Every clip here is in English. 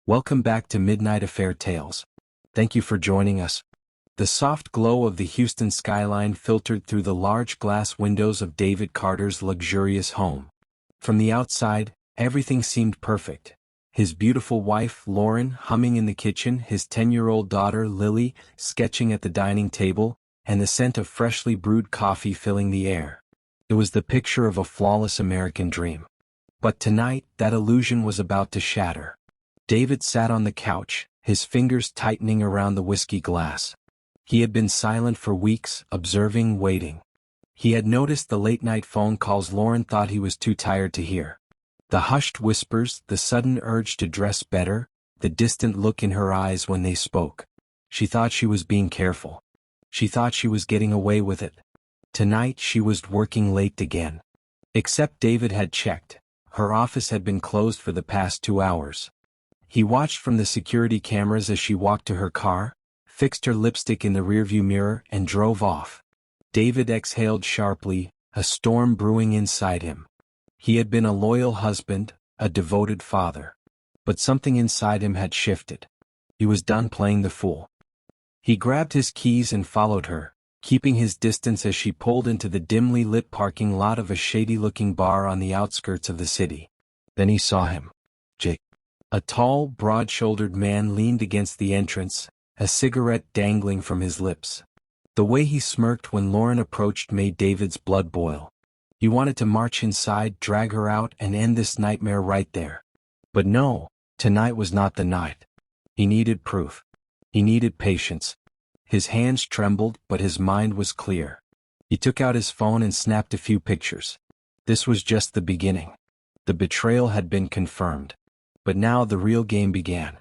Welcome back to Midnight Affair Tales. Thank you for joining us. The soft glow of the Houston skyline filtered through the large glass windows of David Carter's luxurious home. From the outside, everything seemed perfect. His beautiful wife, Lauren, humming in the kitchen, his 10-year-old daughter, Lily, sketching at the dining table, and the scent of freshly brewed coffee filling the air. It was the picture of a flawless American dream. But tonight, that illusion was about to shatter. David sat on the couch, his fingers tightening around the whiskey glass. He had been silent for weeks, observing, waiting. He had noticed the late-night phone calls Lauren thought he was too tired to hear. The hushed whispers, the sudden urge to dress better, the distant look in her eyes when they spoke. She thought she was being careful. She thought she was getting away with it. Tonight she was working late again. Except David had checked. Her office had been closed for the past 2 hours. He watched from the security cameras as she walked to her car, fixed her lipstick in the rearview mirror, and drove off. David exhaled sharply, a storm brewing inside him. He had been a loyal husband, a devoted father. But something inside him had shifted. He was done playing the fool. He grabbed his keys and followed her, keeping his distance as she pulled into the dimly lit parking lot of a shady-looking bar on the outskirts of the city. Then he saw him. Jake. A tall, broad-shouldered man leaned against the entrance, a cigarette dangling from his lips. The way he smirked when Lauren approached made David's blood boil. He wanted to march inside, drag her out, and end this nightmare right there. But no, tonight was not the night. He needed proof. He needed patience. His hands trembled, but his mind was clear. He took out his phone and snapped a few pictures. This was just the beginning. The betrayal had been confirmed. But now the real game began.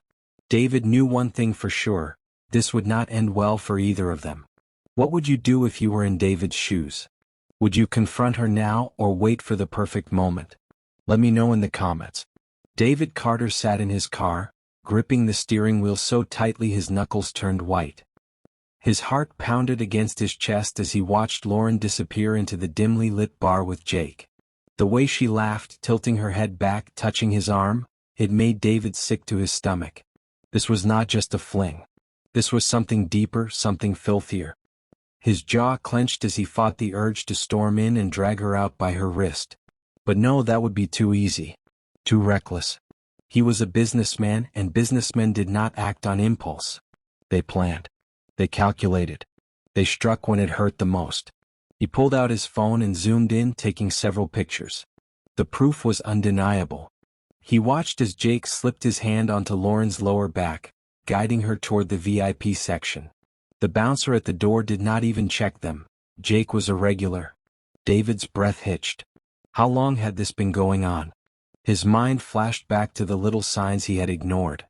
David knew one thing for sure: this would not end well for either of them. What would you do if you were in David's shoes? Would you confront her now or wait for the perfect moment? Let me know in the comments. David Carter sat in his car, gripping the steering wheel so tightly his knuckles turned white. His heart pounded against his chest as he watched Lauren disappear into the dimly lit bar with Jake. The way she laughed, tilting her head back, touching his arm, it made David sick to his stomach. This was not just a fling. This was something deeper, something filthier. His jaw clenched as he fought the urge to storm in and drag her out by her wrist. But no, that would be too easy. Too reckless. He was a businessman, and businessmen did not act on impulse. They planned. They calculated. They struck when it hurt the most. He pulled out his phone and zoomed in, taking several pictures. The proof was undeniable. He watched as Jake slipped his hand onto Lauren's lower back, guiding her toward the VIP section. The bouncer at the door did not even check them. Jake was a regular. David's breath hitched. How long had this been going on? His mind flashed back to the little signs he had ignored.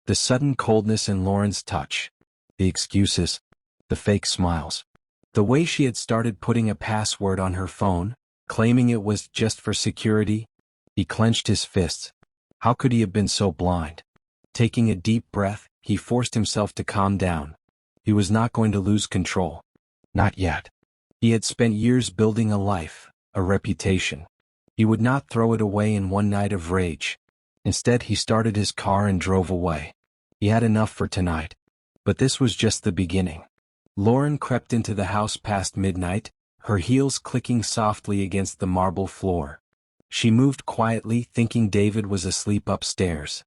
The sudden coldness in Lauren's touch. The excuses. The fake smiles. The way she had started putting a password on her phone, claiming it was just for security. He clenched his fists. How could he have been so blind? Taking a deep breath, he forced himself to calm down. He was not going to lose control. Not yet. He had spent years building a life, a reputation. He would not throw it away in one night of rage. Instead, he started his car and drove away. He had enough for tonight. But this was just the beginning. Lauren crept into the house past midnight, her heels clicking softly against the marble floor. She moved quietly, thinking David was asleep upstairs.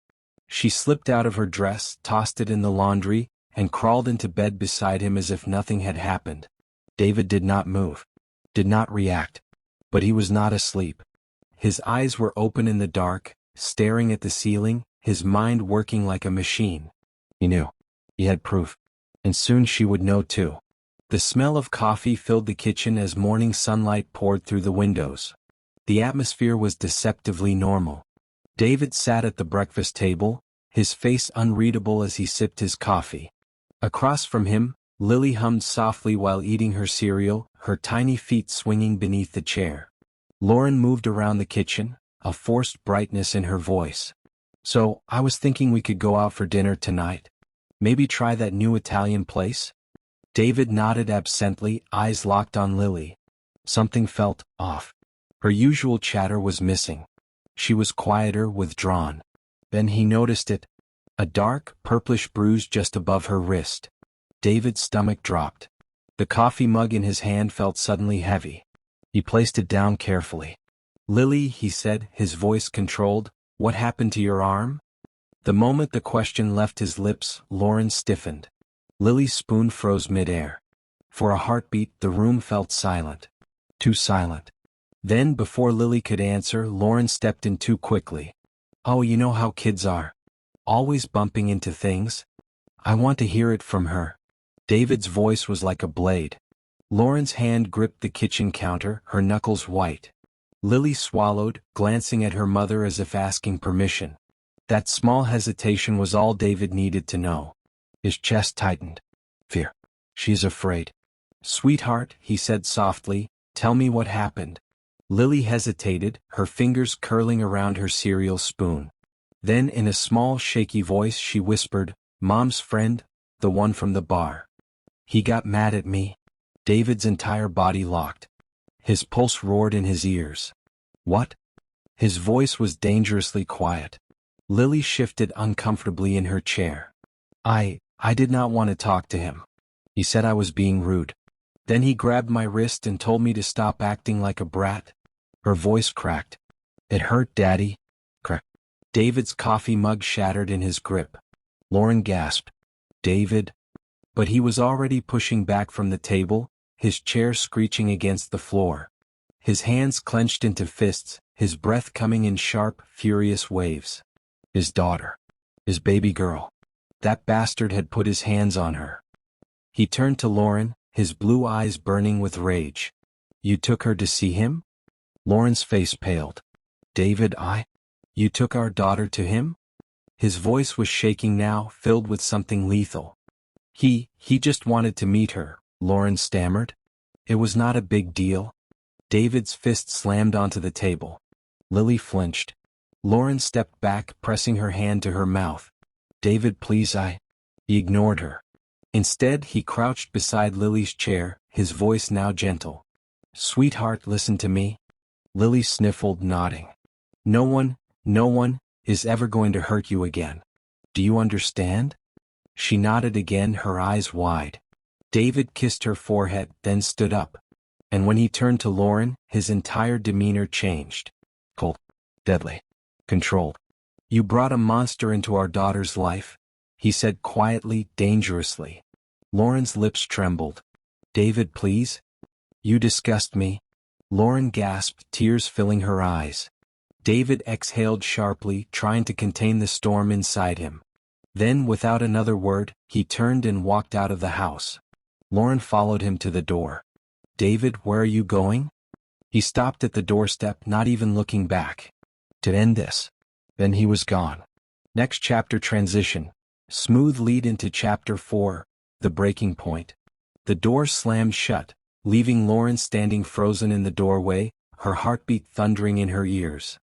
She slipped out of her dress, tossed it in the laundry, and crawled into bed beside him as if nothing had happened. David did not move, did not react. But he was not asleep. His eyes were open in the dark, staring at the ceiling, his mind working like a machine. He knew. He had proof. And soon she would know too. The smell of coffee filled the kitchen as morning sunlight poured through the windows. The atmosphere was deceptively normal. David sat at the breakfast table, his face unreadable as he sipped his coffee. Across from him, Lily hummed softly while eating her cereal, her tiny feet swinging beneath the chair. Lauren moved around the kitchen, a forced brightness in her voice. So, I was thinking we could go out for dinner tonight. Maybe try that new Italian place? David nodded absently, eyes locked on Lily. Something felt off. Her usual chatter was missing. She was quieter, withdrawn. Then he noticed it. a dark, purplish bruise just above her wrist. David's stomach dropped. The coffee mug in his hand felt suddenly heavy. He placed it down carefully. "Lily," he said, his voice controlled, "what happened to your arm?" The moment the question left his lips, Lauren stiffened. Lily's spoon froze midair. For a heartbeat, the room felt silent. Too silent. Then, before Lily could answer, Lauren stepped in too quickly. "Oh, you know how kids are. Always bumping into things. I want to hear it from her." David's voice was like a blade. Lauren's hand gripped the kitchen counter, her knuckles white. Lily swallowed, glancing at her mother as if asking permission. That small hesitation was all David needed to know. His chest tightened. Fear. "She's afraid." "Sweetheart," he said softly, "tell me what happened." Lily hesitated, her fingers curling around her cereal spoon. Then in a small shaky voice she whispered, "Mom's friend, the one from the bar. He got mad at me." David's entire body locked. His pulse roared in his ears. "What?" His voice was dangerously quiet. Lily shifted uncomfortably in her chair. I did not want to talk to him. He said I was being rude. Then he grabbed my wrist and told me to stop acting like a brat." Her voice cracked. "It hurt, Daddy." Crack. David's coffee mug shattered in his grip. Lauren gasped. "David?" But he was already pushing back from the table, his chair screeching against the floor. His hands clenched into fists, his breath coming in sharp, furious waves. His daughter. His baby girl. That bastard had put his hands on her. He turned to Lauren, his blue eyes burning with rage. "You took her to see him?" Lauren's face paled. "David, You took our daughter to him?" His voice was shaking now, filled with something lethal. He just wanted to meet her," Lauren stammered. "It was not a big deal." David's fist slammed onto the table. Lily flinched. Lauren stepped back, pressing her hand to her mouth. "David, please, He ignored her. Instead, he crouched beside Lily's chair, his voice now gentle. "Sweetheart, listen to me." Lily sniffled, nodding. No one is ever going to hurt you again. Do you understand?" She nodded again, her eyes wide. David kissed her forehead, then stood up. And when he turned to Lauren, his entire demeanor changed. Cold. Deadly. Controlled. "You brought a monster into our daughter's life," he said quietly, dangerously. Lauren's lips trembled. "David, please." "You disgust me." Lauren gasped, tears filling her eyes. David exhaled sharply, trying to contain the storm inside him. Then, without another word, he turned and walked out of the house. Lauren followed him to the door. "David, where are you going?" He stopped at the doorstep, not even looking back. "To end this." Then he was gone. Next chapter transition. Smooth lead into chapter 4, the breaking point. The door slammed shut, leaving Lauren standing frozen in the doorway, her heartbeat thundering in her ears.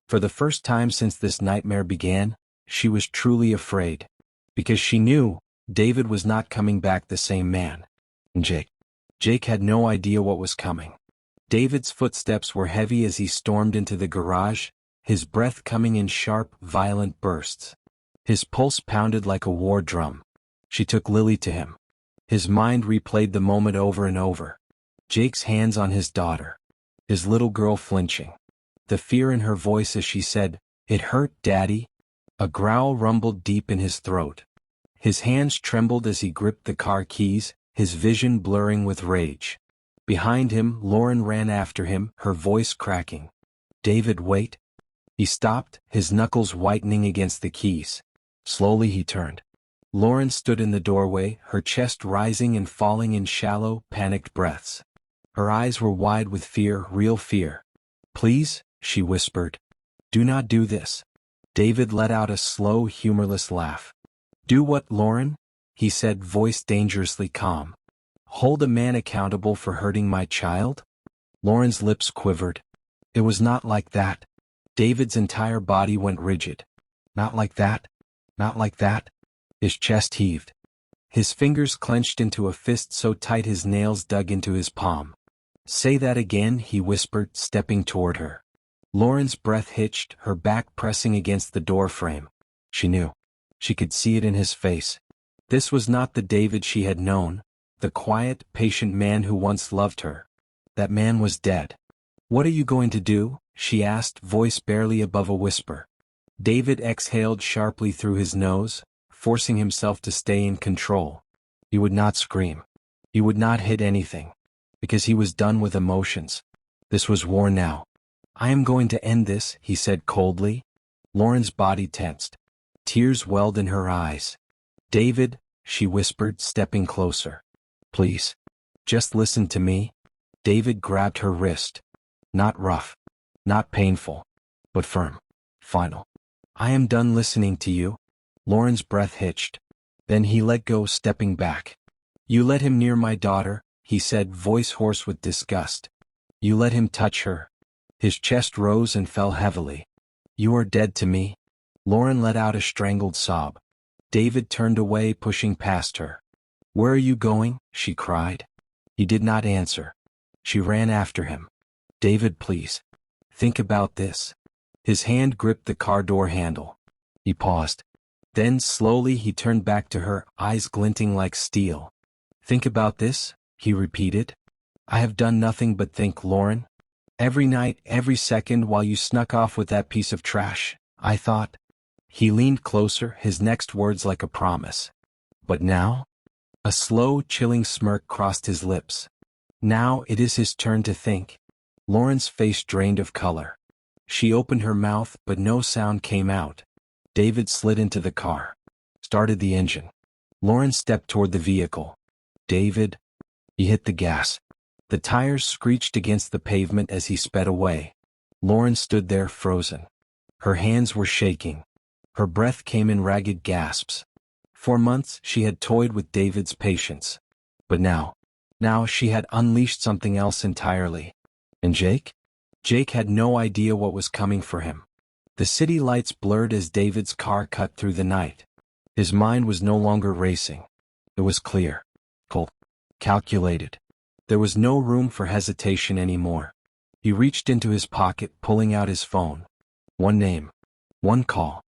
For the first time since this nightmare began, she was truly afraid. Because she knew, David was not coming back the same man. And Jake had no idea what was coming. David's footsteps were heavy as he stormed into the garage, his breath coming in sharp, violent bursts. His pulse pounded like a war drum. She took Lily to him. His mind replayed the moment over and over. Jake's hands on his daughter. His little girl flinching. The fear in her voice as she said, "It hurt, Daddy." A growl rumbled deep in his throat. His hands trembled as he gripped the car keys, his vision blurring with rage. Behind him, Lauren ran after him, her voice cracking. "David, wait." He stopped, his knuckles whitening against the keys. Slowly he turned. Lauren stood in the doorway, her chest rising and falling in shallow, panicked breaths. Her eyes were wide with fear, real fear. "Please," she whispered. "Do not do this." David let out a slow, humorless laugh. "Do what, Lauren?" he said, voice dangerously calm. "Hold a man accountable for hurting my child?" Lauren's lips quivered. "It was not like that." David's entire body went rigid. "Not like that? Not like that?" His chest heaved. His fingers clenched into a fist so tight his nails dug into his palm. "Say that again," he whispered, stepping toward her. Lauren's breath hitched, her back pressing against the doorframe. She knew. She could see it in his face. This was not the David she had known, the quiet, patient man who once loved her. That man was dead. "What are you going to do?" she asked, voice barely above a whisper. David exhaled sharply through his nose, forcing himself to stay in control. He would not scream. He would not hit anything. Because he was done with emotions. This was war now. "I am going to end this," he said coldly. Lauren's body tensed. Tears welled in her eyes. "David," she whispered, stepping closer. "Please. Just listen to me." David grabbed her wrist. Not rough. Not painful. But firm. Final. "I am done listening to you." Lauren's breath hitched. Then he let go, stepping back. "You let him near my daughter," he said, voice hoarse with disgust. "You let him touch her." His chest rose and fell heavily. "You are dead to me." Lauren let out a strangled sob. David turned away, pushing past her. "Where are you going?" she cried. He did not answer. She ran after him. "David, please. Think about this." His hand gripped the car door handle. He paused. Then slowly he turned back to her, eyes glinting like steel. "Think about this," he repeated. "I have done nothing but think, Lauren. Every night, every second while you snuck off with that piece of trash, I thought." He leaned closer, his next words like a promise. "But now?" A slow, chilling smirk crossed his lips. "Now it is his turn to think." Lauren's face drained of color. She opened her mouth, but no sound came out. David slid into the car. Started the engine. Lauren stepped toward the vehicle. "David." He hit the gas. The tires screeched against the pavement as he sped away. Lauren stood there, frozen. Her hands were shaking. Her breath came in ragged gasps. For months she had toyed with David's patience. But now she had unleashed something else entirely. And Jake? Jake had no idea what was coming for him. The city lights blurred as David's car cut through the night. His mind was no longer racing. It was clear. Cold. Calculated. There was no room for hesitation anymore. He reached into his pocket, pulling out his phone. One name. One call.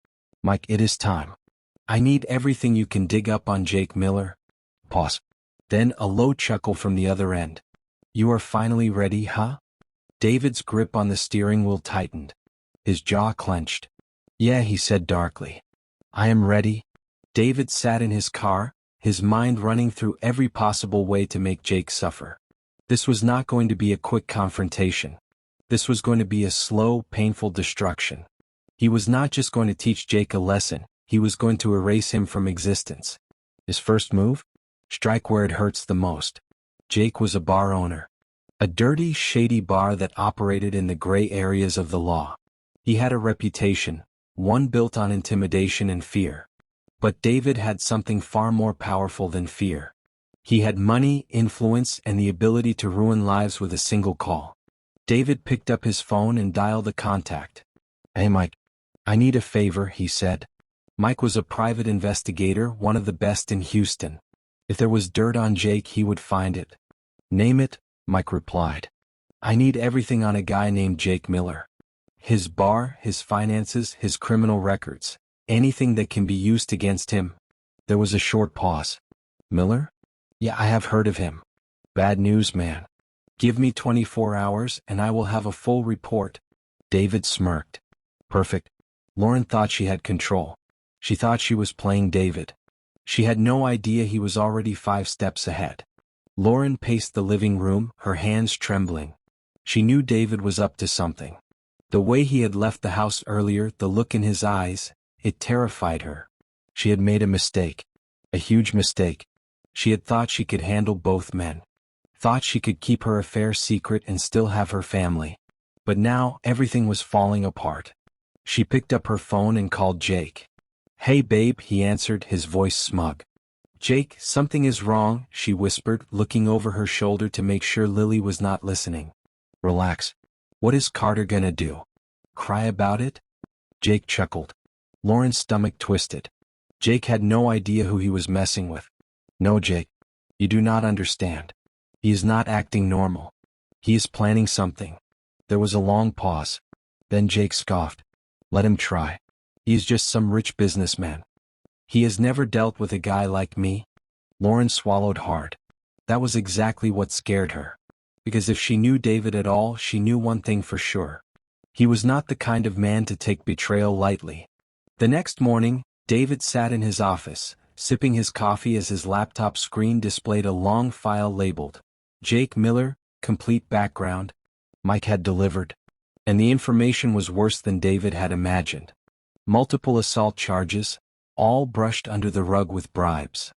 "Mike, it is time. I need everything you can dig up on Jake Miller." Pause. Then a low chuckle from the other end. "You are finally ready, huh?" David's grip on the steering wheel tightened. His jaw clenched. "Yeah," he said darkly. "I am ready." David sat in his car, his mind running through every possible way to make Jake suffer. This was not going to be a quick confrontation. This was going to be a slow, painful destruction. He was not just going to teach Jake a lesson, he was going to erase him from existence. His first move? Strike where it hurts the most. Jake was a bar owner. A dirty, shady bar that operated in the gray areas of the law. He had a reputation, one built on intimidation and fear. But David had something far more powerful than fear. He had money, influence, and the ability to ruin lives with a single call. David picked up his phone and dialed a contact. "Hey Mike, I need a favor," he said. Mike was a private investigator, one of the best in Houston. If there was dirt on Jake, he would find it. "Name it," Mike replied. "I need everything on a guy named Jake Miller. His bar, his finances, his criminal records. Anything that can be used against him." There was a short pause. "Miller? Yeah, I have heard of him. Bad news, man. Give me 24 hours and I will have a full report." David smirked. Perfect. Lauren thought she had control. She thought she was playing David. She had no idea he was already 5 steps ahead. Lauren paced the living room, her hands trembling. She knew David was up to something. The way he had left the house earlier, the look in his eyes, it terrified her. She had made a mistake. A huge mistake. She had thought she could handle both men. Thought she could keep her affair secret and still have her family. But now, everything was falling apart. She picked up her phone and called Jake. "Hey babe," he answered, his voice smug. "Jake, something is wrong," she whispered, looking over her shoulder to make sure Lily was not listening. "Relax. What is Carter gonna do? Cry about it?" Jake chuckled. Lauren's stomach twisted. Jake had no idea who he was messing with. "No, Jake. You do not understand. He is not acting normal. He is planning something." There was a long pause. Then Jake scoffed. "Let him try. He is just some rich businessman." He has never dealt with a guy like me. Lauren swallowed hard. That was exactly what scared her. Because if she knew David at all, she knew one thing for sure. He was not the kind of man to take betrayal lightly. The next morning, David sat in his office, sipping his coffee as his laptop screen displayed a long file labeled, Jake Miller, complete background. Mike had delivered. And the information was worse than David had imagined. Multiple assault charges, all brushed under the rug with bribes.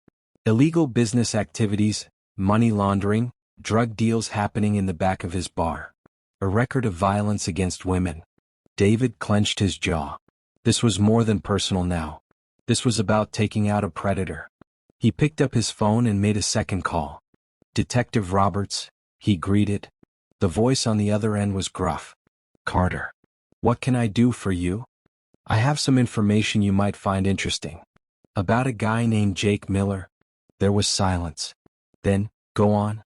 Illegal business activities, money laundering, drug deals happening in the back of his bar. A record of violence against women. David clenched his jaw. This was more than personal now. This was about taking out a predator. He picked up his phone and made a second call. Detective Roberts, he greeted. The voice on the other end was gruff. Carter. What can I do for you? I have some information you might find interesting. About a guy named Jake Miller. There was silence. Then, go on.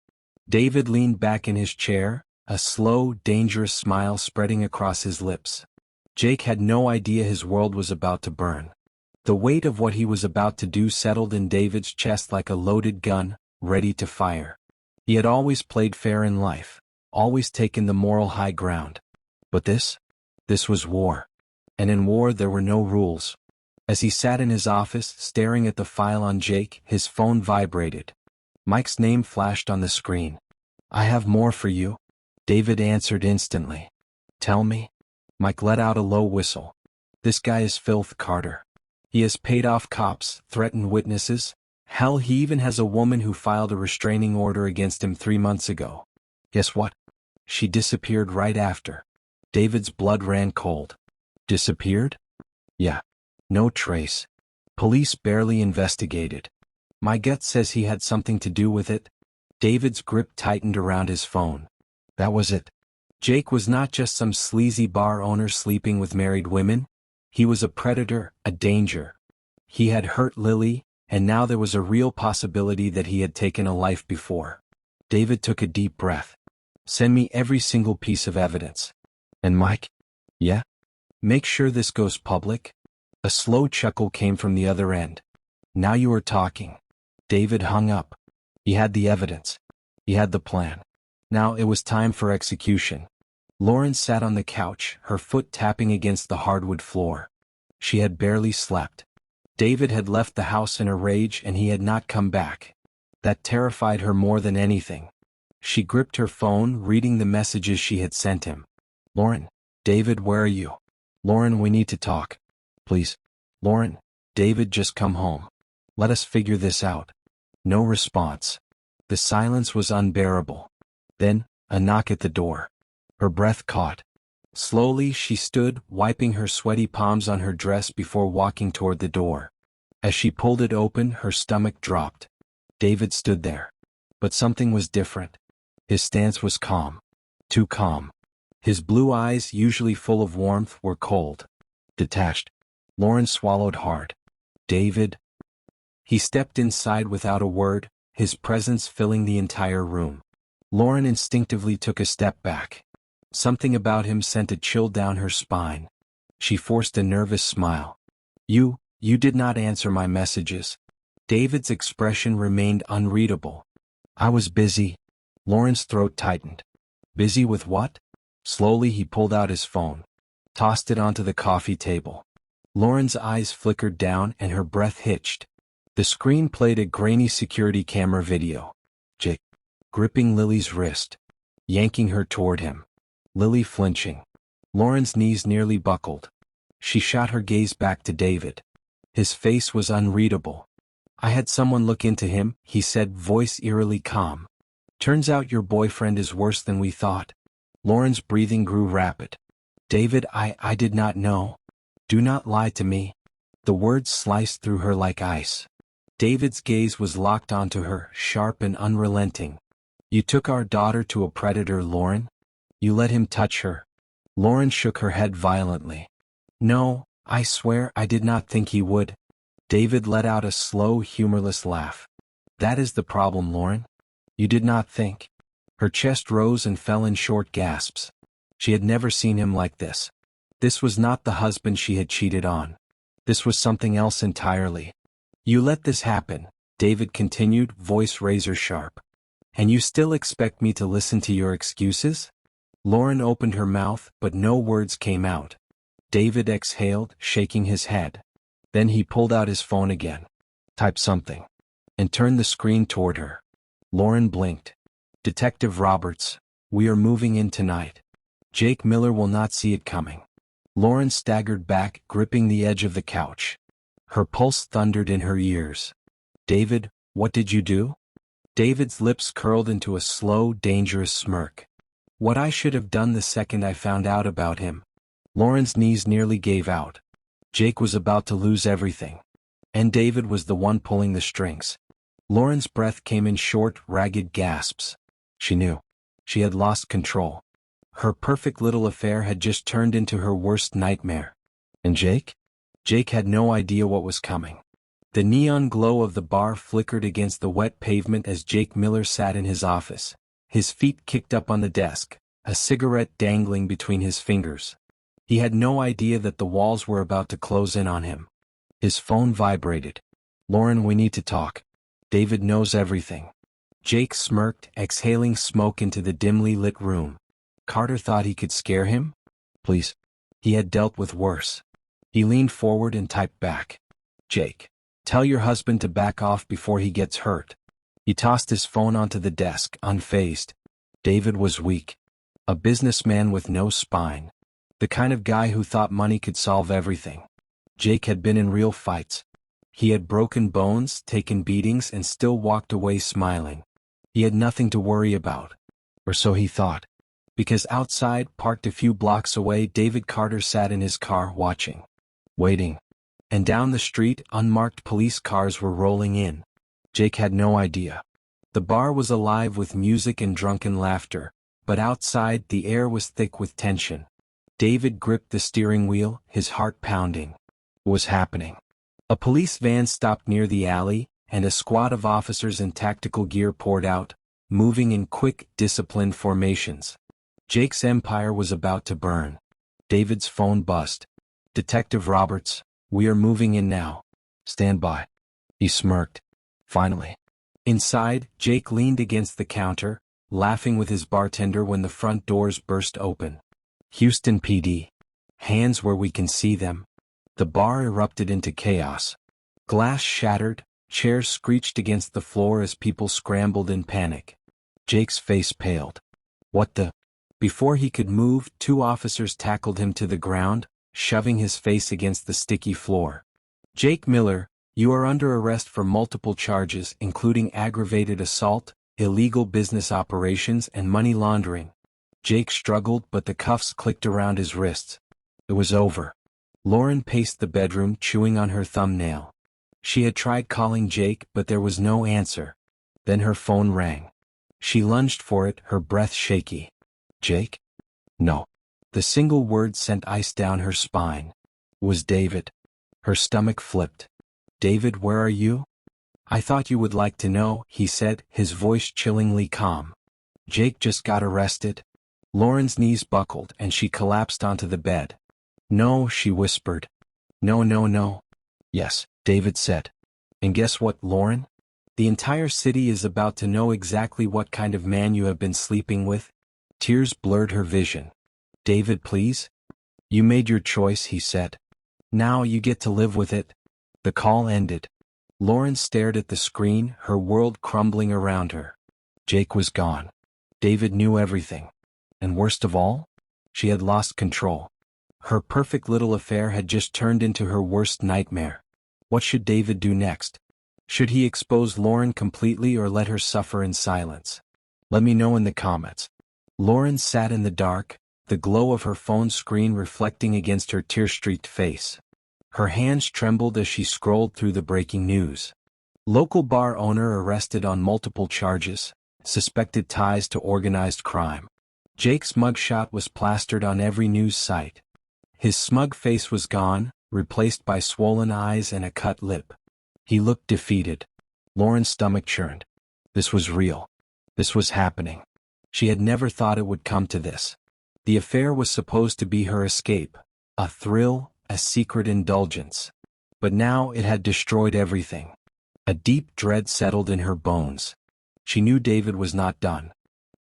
David leaned back in his chair, a slow, dangerous smile spreading across his lips. Jake had no idea his world was about to burn. The weight of what he was about to do settled in David's chest like a loaded gun, ready to fire. He had always played fair in life, always taken the moral high ground. But this was war. And in war there were no rules. As he sat in his office, staring at the file on Jake, his phone vibrated. Mike's name flashed on the screen. I have more for you. David answered instantly. Tell me. Mike let out a low whistle. This guy is filth, Carter. He has paid off cops, threatened witnesses. Hell, he even has a woman who filed a restraining order against him 3 months ago. Guess what? She disappeared right after. David's blood ran cold. Disappeared? Yeah. No trace. Police barely investigated. My gut says he had something to do with it. David's grip tightened around his phone. That was it. Jake was not just some sleazy bar owner sleeping with married women. He was a predator, a danger. He had hurt Lily, and now there was a real possibility that he had taken a life before. David took a deep breath. Send me every single piece of evidence. And Mike? Yeah? Make sure this goes public? A slow chuckle came from the other end. Now you are talking. David hung up. He had the evidence. He had the plan. Now it was time for execution. Lauren sat on the couch, her foot tapping against the hardwood floor. She had barely slept. David had left the house in a rage and he had not come back. That terrified her more than anything. She gripped her phone, reading the messages she had sent him. Lauren. David, where are you? Lauren, we need to talk. Please. Lauren. David, just come home. Let us figure this out. No response. The silence was unbearable. Then, a knock at the door. Her breath caught. Slowly she stood, wiping her sweaty palms on her dress before walking toward the door. As she pulled it open, her stomach dropped. David stood there. But something was different. His stance was calm. Too calm. His blue eyes, usually full of warmth, were cold. Detached. Lauren swallowed hard. David. He stepped inside without a word, his presence filling the entire room. Lauren instinctively took a step back. Something about him sent a chill down her spine. She forced a nervous smile. You did not answer my messages. David's expression remained unreadable. I was busy. Lauren's throat tightened. Busy with what? Slowly he pulled out his phone. Tossed it onto the coffee table. Lauren's eyes flickered down and her breath hitched. The screen played a grainy security camera video. Jake. Gripping Lily's wrist. Yanking her toward him. Lily flinching. Lauren's knees nearly buckled. She shot her gaze back to David. His face was unreadable. I had someone look into him, he said, voice eerily calm. Turns out your boyfriend is worse than we thought. Lauren's breathing grew rapid. David, I did not know. Do not lie to me. The words sliced through her like ice. David's gaze was locked onto her, sharp and unrelenting. You took our daughter to a predator, Lauren? You let him touch her? Lauren shook her head violently. No, I swear I did not think he would. David let out a slow, humorless laugh. That is the problem, Lauren. You did not think. Her chest rose and fell in short gasps. She had never seen him like this. This was not the husband she had cheated on. This was something else entirely. You let this happen, David continued, voice razor sharp. And you still expect me to listen to your excuses? Lauren opened her mouth, but no words came out. David exhaled, shaking his head. Then he pulled out his phone again. Typed something. And turned the screen toward her. Lauren blinked. Detective Roberts, we are moving in tonight. Jake Miller will not see it coming. Lauren staggered back, gripping the edge of the couch. Her pulse thundered in her ears. David, what did you do? David's lips curled into a slow, dangerous smirk. What I should have done the second I found out about him. Lauren's knees nearly gave out. Jake was about to lose everything. And David was the one pulling the strings. Lauren's breath came in short, ragged gasps. She knew. She had lost control. Her perfect little affair had just turned into her worst nightmare. And Jake? Jake had no idea what was coming. The neon glow of the bar flickered against the wet pavement as Jake Miller sat in his office, his feet kicked up on the desk, a cigarette dangling between his fingers. He had no idea that the walls were about to close in on him. His phone vibrated. Lauren, we need to talk. David knows everything. Jake smirked, exhaling smoke into the dimly lit room. Carter thought he could scare him? Please. He had dealt with worse. He leaned forward and typed back. Jake, tell your husband to back off before he gets hurt. He tossed his phone onto the desk, unfazed. David was weak. A businessman with no spine. The kind of guy who thought money could solve everything. Jake had been in real fights. He had broken bones, taken beatings, and still walked away smiling. He had nothing to worry about. Or so he thought. Because outside, parked a few blocks away, David Carter sat in his car watching. Waiting. And down the street, unmarked police cars were rolling in. Jake had no idea. The bar was alive with music and drunken laughter, but outside the air was thick with tension. David gripped the steering wheel, his heart pounding. What was happening? A police van stopped near the alley, and a squad of officers in tactical gear poured out, moving in quick, disciplined formations. Jake's empire was about to burn. David's phone buzzed. Detective Roberts, we are moving in now. Stand by. He smirked. Finally. Inside, Jake leaned against the counter, laughing with his bartender when the front doors burst open. Houston PD. Hands where we can see them. The bar erupted into chaos. Glass shattered, chairs screeched against the floor as people scrambled in panic. Jake's face paled. What the? Before he could move, two officers tackled him to the ground, shoving his face against the sticky floor. Jake Miller, you are under arrest for multiple charges including aggravated assault, illegal business operations and money laundering. Jake struggled but the cuffs clicked around his wrists. It was over. Lauren paced the bedroom chewing on her thumbnail. She had tried calling Jake but there was no answer. Then her phone rang. She lunged for it, her breath shaky. Jake? No. The single word sent ice down her spine. It was David. Her stomach flipped. David, where are you? I thought you would like to know, he said, his voice chillingly calm. Jake just got arrested. Lauren's knees buckled and she collapsed onto the bed. No, she whispered. No, no, no. Yes, David said. And guess what, Lauren? The entire city is about to know exactly what kind of man you have been sleeping with. Tears blurred her vision. David, please? You made your choice, he said. Now you get to live with it. The call ended. Lauren stared at the screen, her world crumbling around her. Jake was gone. David knew everything. And worst of all, she had lost control. Her perfect little affair had just turned into her worst nightmare. What should David do next? Should he expose Lauren completely or let her suffer in silence? Let me know in the comments. Lauren sat in the dark, the glow of her phone screen reflecting against her tear-streaked face. Her hands trembled as she scrolled through the breaking news. Local bar owner arrested on multiple charges, suspected ties to organized crime. Jake's mugshot was plastered on every news site. His smug face was gone, replaced by swollen eyes and a cut lip. He looked defeated. Lauren's stomach churned. This was real. This was happening. She had never thought it would come to this. The affair was supposed to be her escape, a thrill, a secret indulgence. But now it had destroyed everything. A deep dread settled in her bones. She knew David was not done.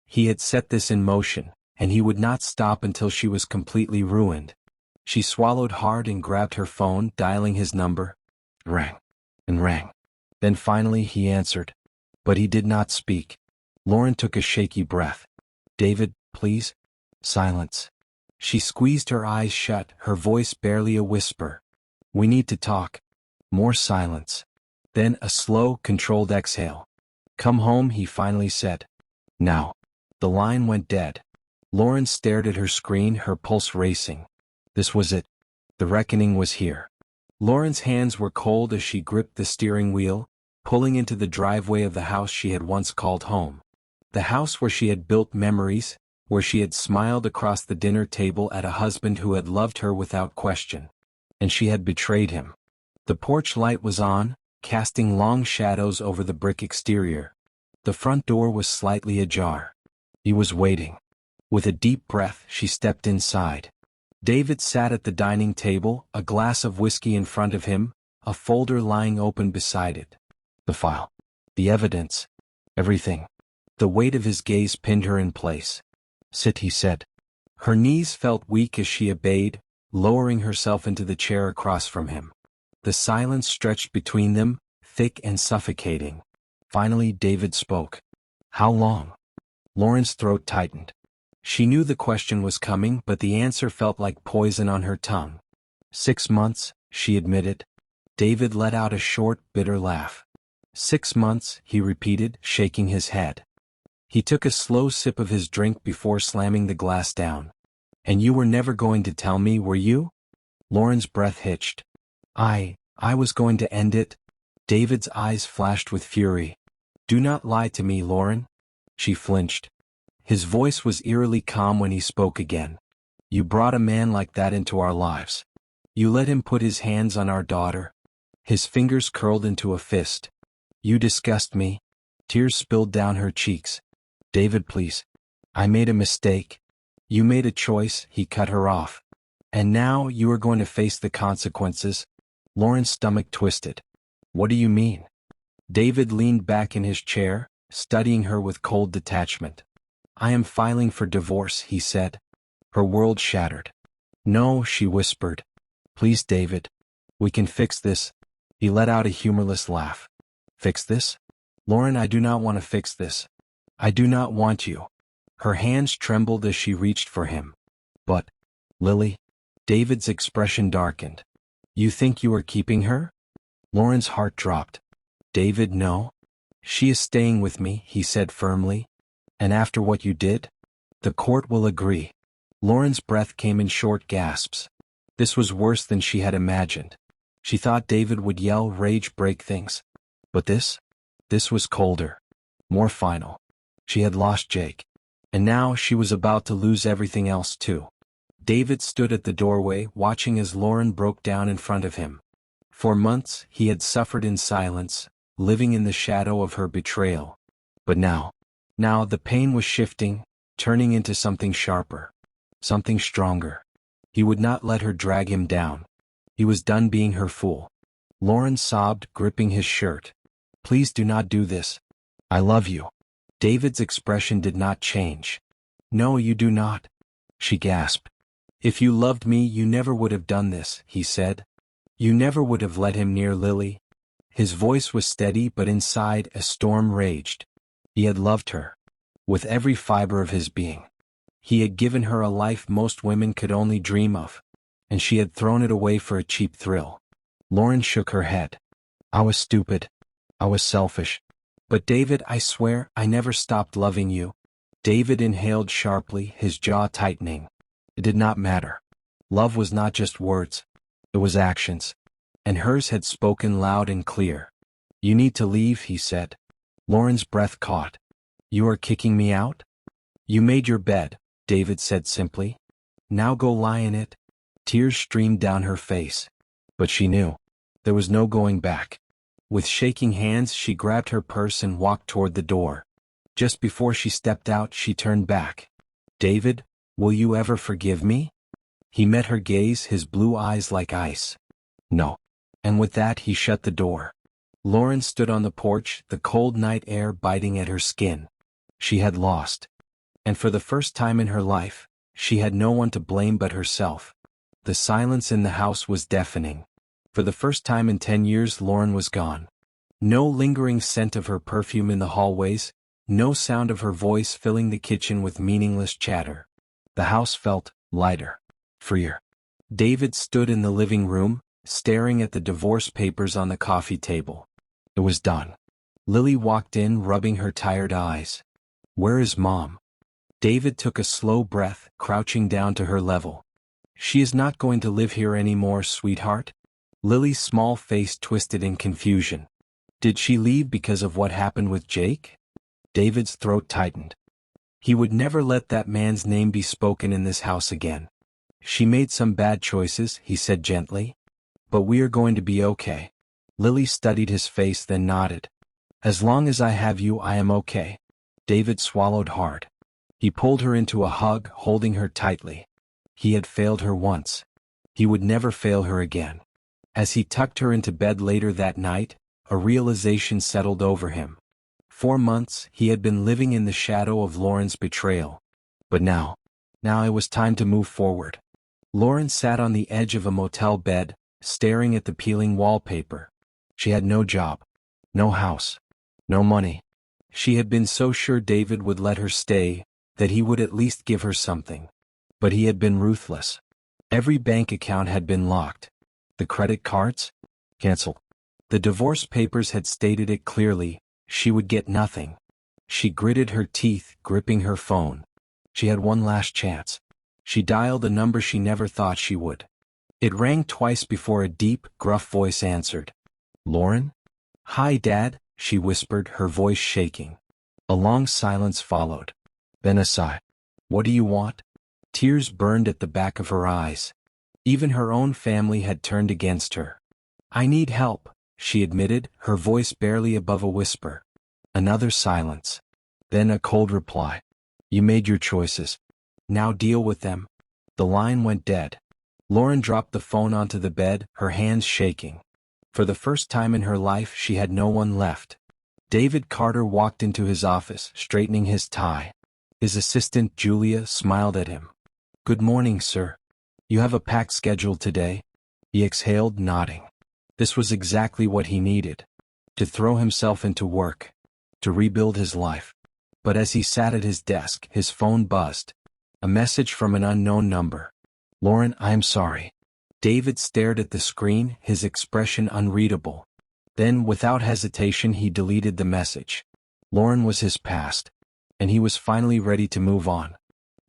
He had set this in motion, and he would not stop until she was completely ruined. She swallowed hard and grabbed her phone, dialing his number. Rang and rang. Then finally he answered. But he did not speak. Lauren took a shaky breath. David, please? Silence. She squeezed her eyes shut, her voice barely a whisper. We need to talk. More silence. Then a slow, controlled exhale. Come home, he finally said. Now. The line went dead. Lauren stared at her screen, her pulse racing. This was it. The reckoning was here. Lauren's hands were cold as she gripped the steering wheel, pulling into the driveway of the house she had once called home. The house where she had built memories, where she had smiled across the dinner table at a husband who had loved her without question. And she had betrayed him. The porch light was on, casting long shadows over the brick exterior. The front door was slightly ajar. He was waiting. With a deep breath, she stepped inside. David sat at the dining table, a glass of whiskey in front of him, a folder lying open beside it. The file. The evidence. Everything. The weight of his gaze pinned her in place. Sit, he said. Her knees felt weak as she obeyed, lowering herself into the chair across from him. The silence stretched between them, thick and suffocating. Finally, David spoke. How long? Lauren's throat tightened. She knew the question was coming, but the answer felt like poison on her tongue. 6 months, she admitted. David let out a short, bitter laugh. 6 months, he repeated, shaking his head. He took a slow sip of his drink before slamming the glass down. And you were never going to tell me, were you? Lauren's breath hitched. I was going to end it. David's eyes flashed with fury. Do not lie to me, Lauren. She flinched. His voice was eerily calm when he spoke again. You brought a man like that into our lives. You let him put his hands on our daughter. His fingers curled into a fist. You disgust me. Tears spilled down her cheeks. David, please. I made a mistake. You made a choice, he cut her off. And now you are going to face the consequences. Lauren's stomach twisted. What do you mean? David leaned back in his chair, studying her with cold detachment. I am filing for divorce, he said. Her world shattered. No, she whispered. Please, David. We can fix this. He let out a humorless laugh. Fix this? Lauren, I do not want to fix this. I do not want you. Her hands trembled as she reached for him. But, Lily? David's expression darkened. You think you are keeping her? Lauren's heart dropped. David, no. She is staying with me, he said firmly. And after what you did? The court will agree. Lauren's breath came in short gasps. This was worse than she had imagined. She thought David would yell, rage, break things. But this was colder. More final. She had lost Jake. And now she was about to lose everything else too. David stood at the doorway, watching as Lauren broke down in front of him. For months, he had suffered in silence, living in the shadow of her betrayal. But now the pain was shifting, turning into something sharper. Something stronger. He would not let her drag him down. He was done being her fool. Lauren sobbed, gripping his shirt. Please do not do this. I love you. David's expression did not change. No, you do not. She gasped. If you loved me, you never would have done this, he said. You never would have let him near Lily. His voice was steady, but inside a storm raged. He had loved her. With every fiber of his being. He had given her a life most women could only dream of. And she had thrown it away for a cheap thrill. Lauren shook her head. I was stupid. I was selfish. But David, I swear, I never stopped loving you. David inhaled sharply, his jaw tightening. It did not matter. Love was not just words. It was actions. And hers had spoken loud and clear. You need to leave, he said. Lauren's breath caught. You are kicking me out? You made your bed, David said simply. Now go lie in it. Tears streamed down her face. But she knew. There was no going back. With shaking hands, she grabbed her purse and walked toward the door. Just before she stepped out, she turned back. David, will you ever forgive me? He met her gaze, his blue eyes like ice. No. And with that he shut the door. Lauren stood on the porch, the cold night air biting at her skin. She had lost. And for the first time in her life, she had no one to blame but herself. The silence in the house was deafening. For the first time in 10 years Lauren was gone. No lingering scent of her perfume in the hallways, no sound of her voice filling the kitchen with meaningless chatter. The house felt lighter, freer. David stood in the living room, staring at the divorce papers on the coffee table. It was done. Lily walked in, rubbing her tired eyes. "Where is Mom?" David took a slow breath, crouching down to her level. "She is not going to live here anymore, sweetheart." Lily's small face twisted in confusion. Did she leave because of what happened with Jake? David's throat tightened. He would never let that man's name be spoken in this house again. "She made some bad choices," he said gently. "But we are going to be okay." Lily studied his face, then nodded. "As long as I have you, I am okay." David swallowed hard. He pulled her into a hug, holding her tightly. He had failed her once. He would never fail her again. As he tucked her into bed later that night, a realization settled over him. 4 months, he had been living in the shadow of Lauren's betrayal. But now it was time to move forward. Lauren sat on the edge of a motel bed, staring at the peeling wallpaper. She had no job, no house, no money. She had been so sure David would let her stay, that he would at least give her something. But he had been ruthless. Every bank account had been locked. The credit cards? Canceled. The divorce papers had stated it clearly, she would get nothing. She gritted her teeth, gripping her phone. She had one last chance. She dialed a number she never thought she would. It rang twice before a deep, gruff voice answered. "Lauren?" "Hi, Dad," she whispered, her voice shaking. A long silence followed. Then a sigh. "What do you want?" Tears burned at the back of her eyes. Even her own family had turned against her. "I need help," she admitted, her voice barely above a whisper. Another silence. Then a cold reply. "You made your choices. Now deal with them." The line went dead. Lauren dropped the phone onto the bed, her hands shaking. For the first time in her life she had no one left. David Carter walked into his office, straightening his tie. His assistant, Julia, smiled at him. "Good morning, sir. You have a packed schedule today?" He exhaled, nodding. This was exactly what he needed. To throw himself into work. To rebuild his life. But as he sat at his desk, his phone buzzed. A message from an unknown number. "Lauren, I'm sorry." David stared at the screen, his expression unreadable. Then, without hesitation, he deleted the message. Lauren was his past. And he was finally ready to move on.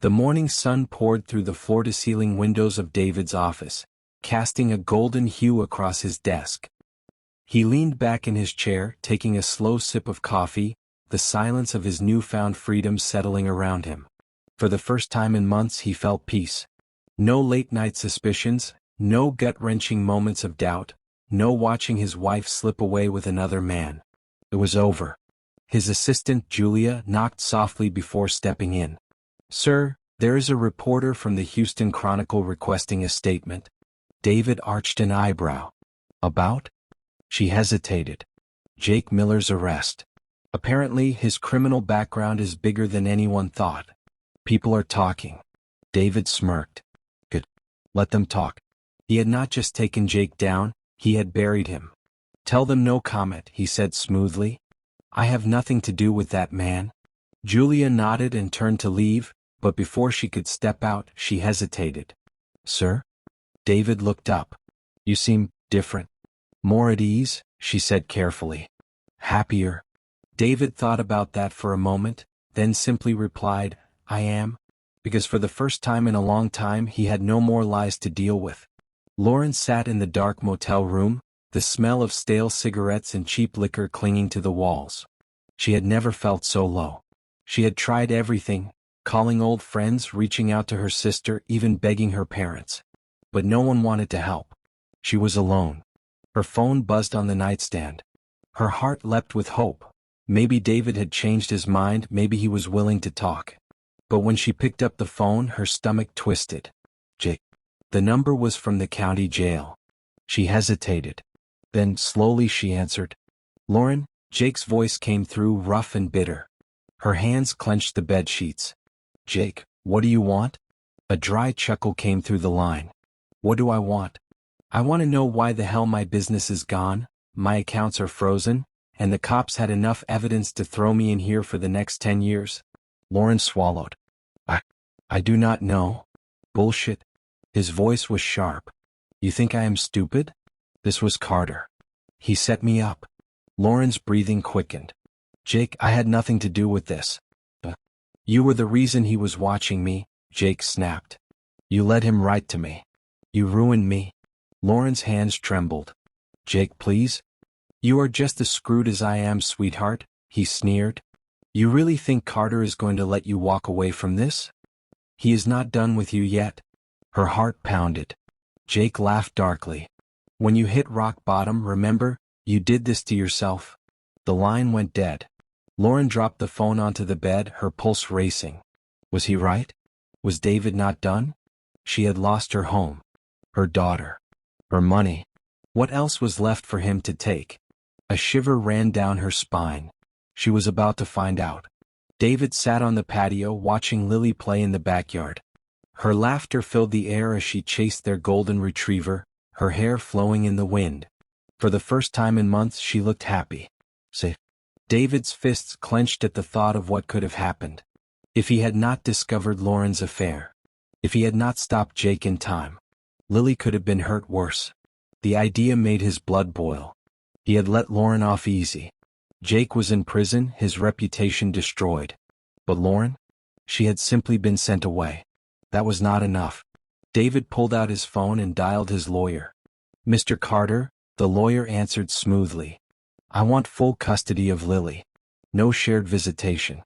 The morning sun poured through the floor-to-ceiling windows of David's office, casting a golden hue across his desk. He leaned back in his chair, taking a slow sip of coffee, the silence of his newfound freedom settling around him. For the first time in months he felt peace. No late-night suspicions, no gut-wrenching moments of doubt, no watching his wife slip away with another man. It was over. His assistant, Julia, knocked softly before stepping in. "Sir, there is a reporter from the Houston Chronicle requesting a statement." David arched an eyebrow. "About?" She hesitated. "Jake Miller's arrest. Apparently, his criminal background is bigger than anyone thought. People are talking." David smirked. "Good. Let them talk." He had not just taken Jake down, he had buried him. "Tell them no comment," he said smoothly. "I have nothing to do with that man." Julia nodded and turned to leave, but before she could step out, she hesitated. "Sir?" David looked up. "You seem different." "More at ease," she said carefully. "Happier." David thought about that for a moment, then simply replied, "I am," because for the first time in a long time he had no more lies to deal with. Lauren sat in the dark motel room, the smell of stale cigarettes and cheap liquor clinging to the walls. She had never felt so low. She had tried everything, calling old friends, reaching out to her sister, even begging her parents. But no one wanted to help. She was alone. Her phone buzzed on the nightstand. Her heart leapt with hope. Maybe David had changed his mind, maybe he was willing to talk. But when she picked up the phone, her stomach twisted. Jake. The number was from the county jail. She hesitated. Then, slowly she answered. Lauren, Jake's voice came through rough and bitter. Her hands clenched the bed sheets. Jake, what do you want? A dry chuckle came through the line. What do I want? I want to know why the hell my business is gone, my accounts are frozen, and the cops had enough evidence to throw me in here for the next 10 years. Lauren swallowed. I do not know. Bullshit. His voice was sharp. You think I am stupid? This was Carter. He set me up. Lauren's breathing quickened. Jake, I had nothing to do with this. You were the reason he was watching me, Jake snapped. You led him right to me. You ruined me. Lauren's hands trembled. Jake, please? You are just as screwed as I am, sweetheart, he sneered. You really think Carter is going to let you walk away from this? He is not done with you yet. Her heart pounded. Jake laughed darkly. When you hit rock bottom, remember, you did this to yourself. The line went dead. Lauren dropped the phone onto the bed, her pulse racing. Was he right? Was David not done? She had lost her home, her daughter, her money. What else was left for him to take? A shiver ran down her spine. She was about to find out. David sat on the patio watching Lily play in the backyard. Her laughter filled the air as she chased their golden retriever, her hair flowing in the wind. For the first time in months she looked happy. Safe. David's fists clenched at the thought of what could have happened. If he had not discovered Lauren's affair. If he had not stopped Jake in time. Lily could have been hurt worse. The idea made his blood boil. He had let Lauren off easy. Jake was in prison, his reputation destroyed. But Lauren? She had simply been sent away. That was not enough. David pulled out his phone and dialed his lawyer. Mr. Carter, the lawyer answered smoothly. I want full custody of Lily. No shared visitation.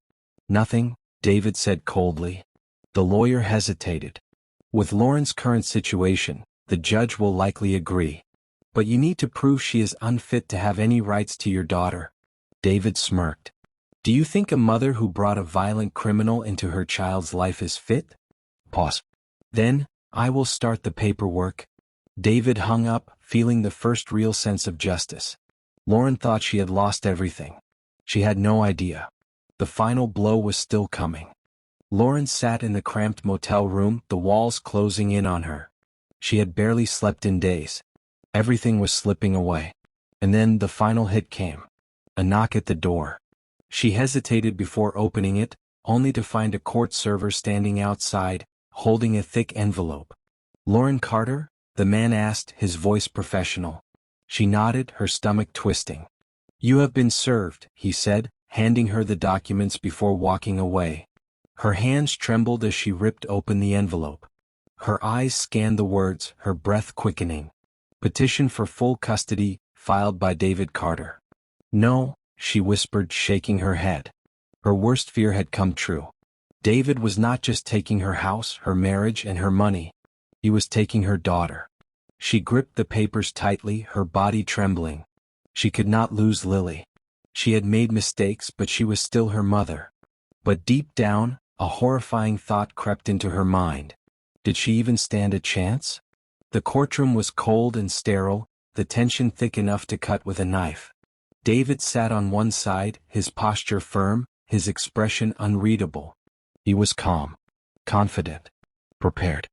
Nothing, David said coldly. The lawyer hesitated. With Lauren's current situation, the judge will likely agree. But you need to prove she is unfit to have any rights to your daughter. David smirked. Do you think a mother who brought a violent criminal into her child's life is fit? Pause. Then, I will start the paperwork. David hung up, feeling the first real sense of justice. Lauren thought she had lost everything. She had no idea. The final blow was still coming. Lauren sat in the cramped motel room, the walls closing in on her. She had barely slept in days. Everything was slipping away. And then the final hit came. A knock at the door. She hesitated before opening it, only to find a court server standing outside, holding a thick envelope. Lauren Carter? The man asked, his voice professional. She nodded, her stomach twisting. You have been served, he said, handing her the documents before walking away. Her hands trembled as she ripped open the envelope. Her eyes scanned the words, her breath quickening. Petition for full custody, filed by David Carter. No, she whispered, shaking her head. Her worst fear had come true. David was not just taking her house, her marriage, and her money. He was taking her daughter. She gripped the papers tightly, her body trembling. She could not lose Lily. She had made mistakes, but she was still her mother. But deep down, a horrifying thought crept into her mind. Did she even stand a chance? The courtroom was cold and sterile, the tension thick enough to cut with a knife. David sat on one side, his posture firm, his expression unreadable. He was calm, confident, prepared.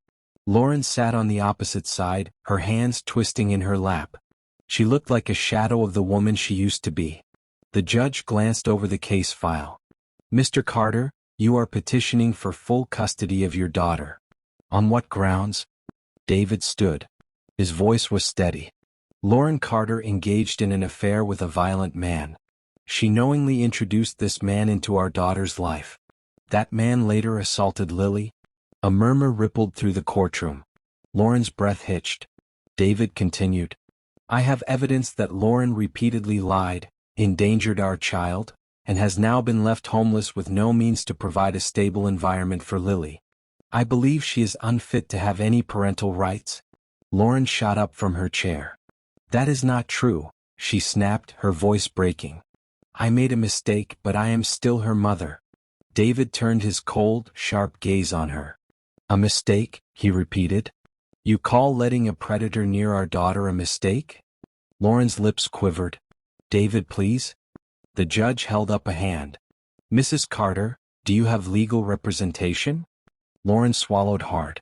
Lauren sat on the opposite side, her hands twisting in her lap. She looked like a shadow of the woman she used to be. The judge glanced over the case file. Mr. Carter, you are petitioning for full custody of your daughter. On what grounds? David stood. His voice was steady. Lauren Carter engaged in an affair with a violent man. She knowingly introduced this man into our daughter's life. That man later assaulted Lily. A murmur rippled through the courtroom. Lauren's breath hitched. David continued. I have evidence that Lauren repeatedly lied, endangered our child, and has now been left homeless with no means to provide a stable environment for Lily. I believe she is unfit to have any parental rights. Lauren shot up from her chair. That is not true, she snapped, her voice breaking. I made a mistake, but I am still her mother. David turned his cold, sharp gaze on her. A mistake, he repeated. You call letting a predator near our daughter a mistake? Lauren's lips quivered. David, please? The judge held up a hand. Mrs. Carter, do you have legal representation? Lauren swallowed hard.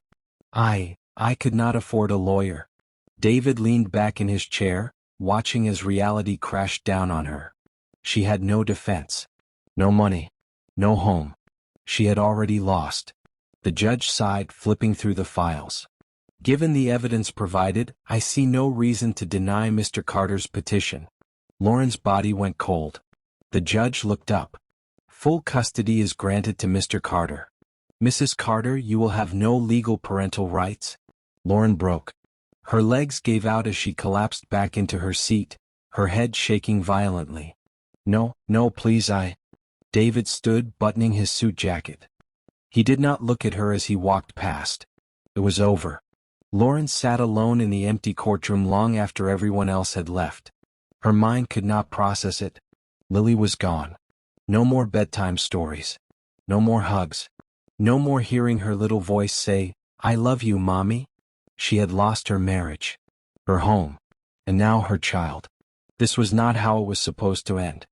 I could not afford a lawyer. David leaned back in his chair, watching as reality crashed down on her. She had no defense. No money. No home. She had already lost. The judge sighed, flipping through the files. Given the evidence provided, I see no reason to deny Mr. Carter's petition. Lauren's body went cold. The judge looked up. Full custody is granted to Mr. Carter. Mrs. Carter, you will have no legal parental rights. Lauren broke. Her legs gave out as she collapsed back into her seat, her head shaking violently. No, please, David stood, buttoning his suit jacket. He did not look at her as he walked past. It was over. Lauren sat alone in the empty courtroom long after everyone else had left. Her mind could not process it. Lily was gone. No more bedtime stories. No more hugs. No more hearing her little voice say, I love you, Mommy. She had lost her marriage, her home, and now her child. This was not how it was supposed to end.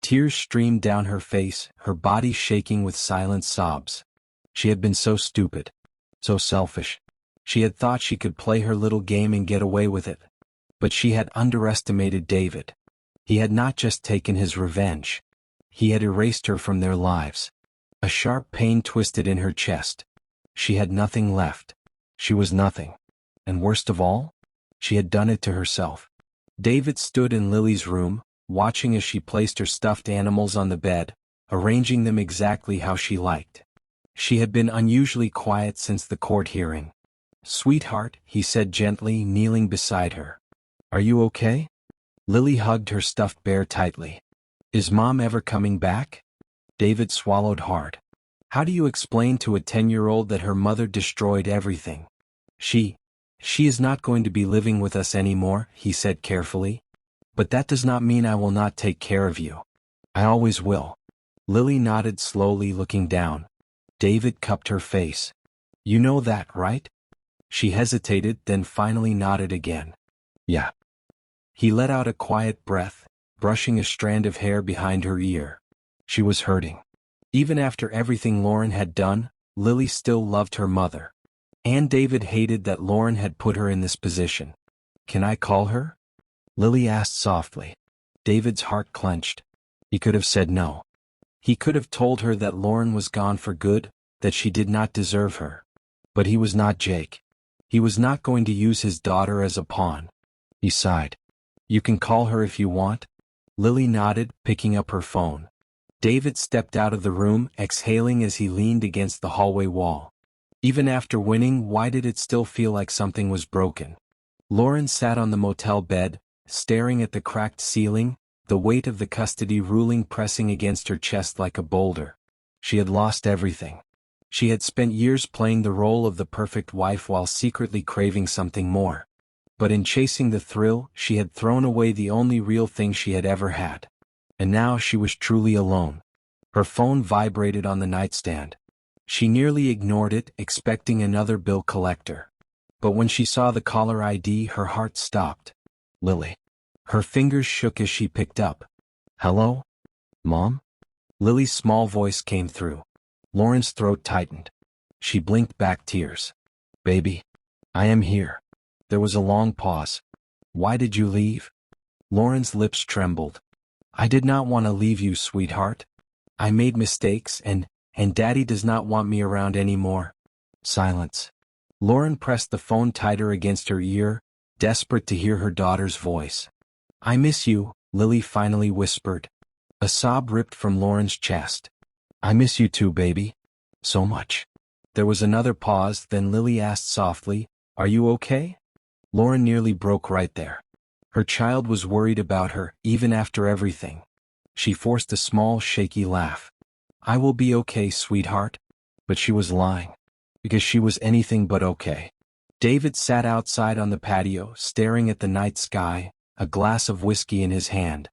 Tears streamed down her face, her body shaking with silent sobs. She had been so stupid, so selfish. She had thought she could play her little game and get away with it. But she had underestimated David. He had not just taken his revenge. He had erased her from their lives. A sharp pain twisted in her chest. She had nothing left. She was nothing. And worst of all, she had done it to herself. David stood in Lily's room, watching as she placed her stuffed animals on the bed, arranging them exactly how she liked. She had been unusually quiet since the court hearing. Sweetheart, he said gently, kneeling beside her. Are you okay? Lily hugged her stuffed bear tightly. Is Mom ever coming back? David swallowed hard. How do you explain to a 10-year-old that her mother destroyed everything? She is not going to be living with us anymore, he said carefully. But that does not mean I will not take care of you. I always will. Lily nodded slowly, looking down. David cupped her face. You know that, right? She hesitated, then finally nodded again. Yeah. He let out a quiet breath, brushing a strand of hair behind her ear. She was hurting. Even after everything Lauren had done, Lily still loved her mother. And David hated that Lauren had put her in this position. Can I call her? Lily asked softly. David's heart clenched. He could have said no. He could have told her that Lauren was gone for good, that she did not deserve her. But he was not Jake. He was not going to use his daughter as a pawn. He sighed. You can call her if you want. Lily nodded, picking up her phone. David stepped out of the room, exhaling as he leaned against the hallway wall. Even after winning, why did it still feel like something was broken? Lauren sat on the motel bed, staring at the cracked ceiling, the weight of the custody ruling pressing against her chest like a boulder. She had lost everything. She had spent years playing the role of the perfect wife while secretly craving something more. But in chasing the thrill, she had thrown away the only real thing she had ever had. And now she was truly alone. Her phone vibrated on the nightstand. She nearly ignored it, expecting another bill collector. But when she saw the caller ID, her heart stopped. Lily. Her fingers shook as she picked up. Hello? Mom? Lily's small voice came through. Lauren's throat tightened. She blinked back tears. Baby. I am here. There was a long pause. Why did you leave? Lauren's lips trembled. I did not want to leave you, sweetheart. I made mistakes, and Daddy does not want me around anymore. Silence. Lauren pressed the phone tighter against her ear, desperate to hear her daughter's voice. I miss you, Lily finally whispered. A sob ripped from Lauren's chest. I miss you too, baby. So much. There was another pause, then Lily asked softly, Are you okay? Lauren nearly broke right there. Her child was worried about her, even after everything. She forced a small, shaky laugh. I will be okay, sweetheart. But she was lying. Because she was anything but okay. David sat outside on the patio, staring at the night sky, a glass of whiskey in his hand.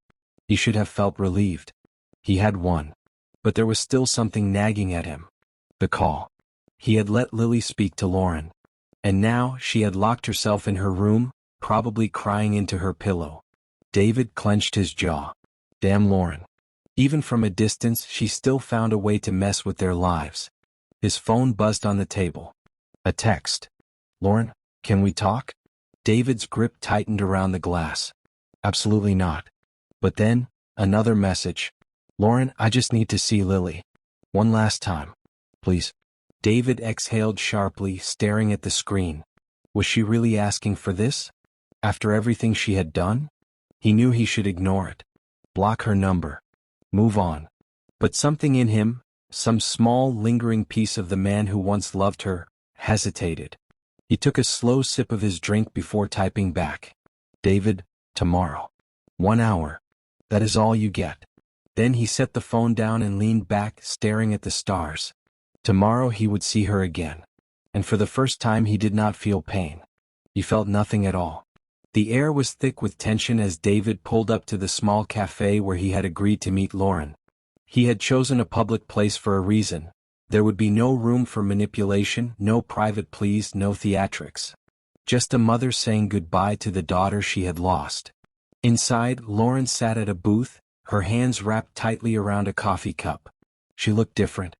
He should have felt relieved. He had won. But there was still something nagging at him. The call. He had let Lily speak to Lauren. And now she had locked herself in her room, probably crying into her pillow. David clenched his jaw. Damn Lauren. Even from a distance, she still found a way to mess with their lives. His phone buzzed on the table. A text. Lauren, can we talk? David's grip tightened around the glass. Absolutely not. But then, another message. Lauren, I just need to see Lily. One last time. Please. David exhaled sharply, staring at the screen. Was she really asking for this? After everything she had done? He knew he should ignore it. Block her number. Move on. But something in him, some small lingering piece of the man who once loved her, hesitated. He took a slow sip of his drink before typing back. David, tomorrow. 1 hour. That is all you get. Then he set the phone down and leaned back, staring at the stars. Tomorrow he would see her again. And for the first time he did not feel pain. He felt nothing at all. The air was thick with tension as David pulled up to the small cafe where he had agreed to meet Lauren. He had chosen a public place for a reason. There would be no room for manipulation, no private pleas, no theatrics. Just a mother saying goodbye to the daughter she had lost. Inside, Lauren sat at a booth, her hands wrapped tightly around a coffee cup. She looked different.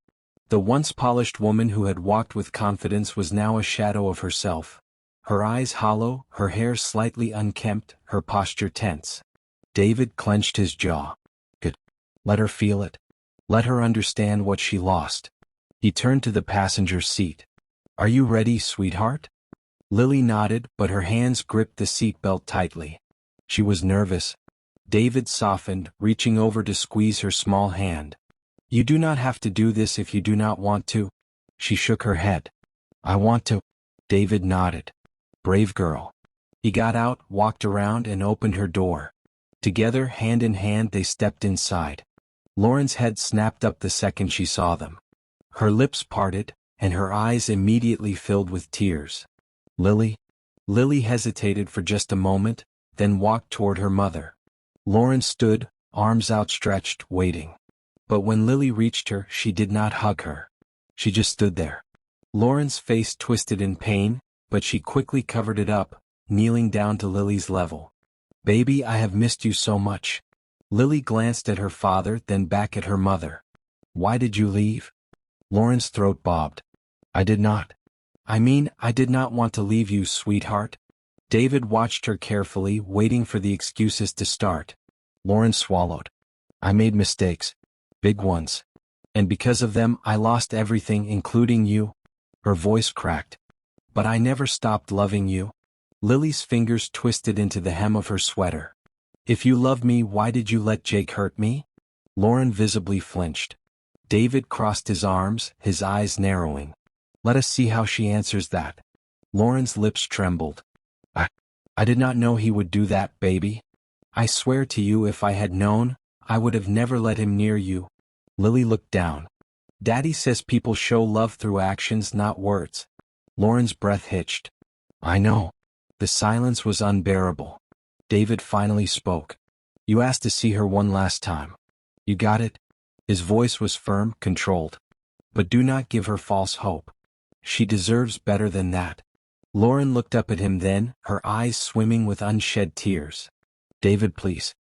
The once polished woman who had walked with confidence was now a shadow of herself. Her eyes hollow, her hair slightly unkempt, her posture tense. David clenched his jaw. Good. Let her feel it. Let her understand what she lost. He turned to the passenger seat. Are you ready, sweetheart? Lily nodded, but her hands gripped the seatbelt tightly. She was nervous. David softened, reaching over to squeeze her small hand. You do not have to do this if you do not want to. She shook her head. I want to. David nodded. Brave girl. He got out, walked around, and opened her door. Together, hand in hand, they stepped inside. Lauren's head snapped up the second she saw them. Her lips parted, and her eyes immediately filled with tears. Lily? Lily hesitated for just a moment, then walked toward her mother. Lauren stood, arms outstretched, waiting. But when Lily reached her, she did not hug her. She just stood there. Lauren's face twisted in pain, but she quickly covered it up, kneeling down to Lily's level. Baby, I have missed you so much. Lily glanced at her father, then back at her mother. Why did you leave? Lauren's throat bobbed. I did not. I did not want to leave you, sweetheart. David watched her carefully, waiting for the excuses to start. Lauren swallowed. I made mistakes. Big ones. And because of them, I lost everything, including you. Her voice cracked. But I never stopped loving you. Lily's fingers twisted into the hem of her sweater. If you love me, why did you let Jake hurt me? Lauren visibly flinched. David crossed his arms, his eyes narrowing. Let us see how she answers that. Lauren's lips trembled. I did not know he would do that, baby. I swear to you, if I had known, I would have never let him near you. Lily looked down. Daddy says people show love through actions, not words. Lauren's breath hitched. I know. The silence was unbearable. David finally spoke. You asked to see her one last time. You got it? His voice was firm, controlled. But do not give her false hope. She deserves better than that. Lauren looked up at him then, her eyes swimming with unshed tears. David, please.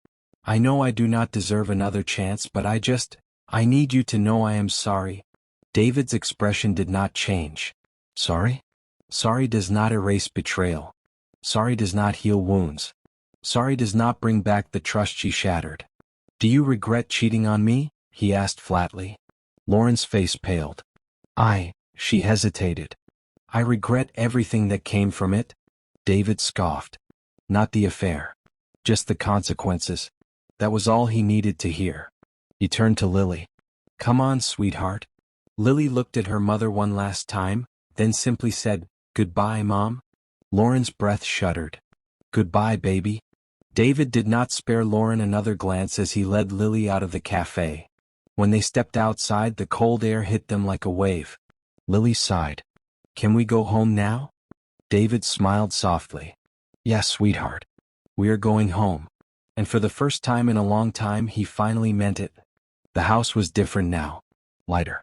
I know I do not deserve another chance, but I need you to know I am sorry. David's expression did not change. Sorry? Sorry does not erase betrayal. Sorry does not heal wounds. Sorry does not bring back the trust she shattered. Do you regret cheating on me? He asked flatly. Lauren's face paled. She hesitated. I regret everything that came from it. David scoffed. Not the affair. Just the consequences. That was all he needed to hear. He turned to Lily. Come on, sweetheart. Lily looked at her mother one last time, then simply said, Goodbye, Mom. Lauren's breath shuddered. Goodbye, baby. David did not spare Lauren another glance as he led Lily out of the cafe. When they stepped outside, the cold air hit them like a wave. Lily sighed. Can we go home now? David smiled softly. Yes, sweetheart. We are going home. And for the first time in a long time, he finally meant it. The house was different now. Lighter.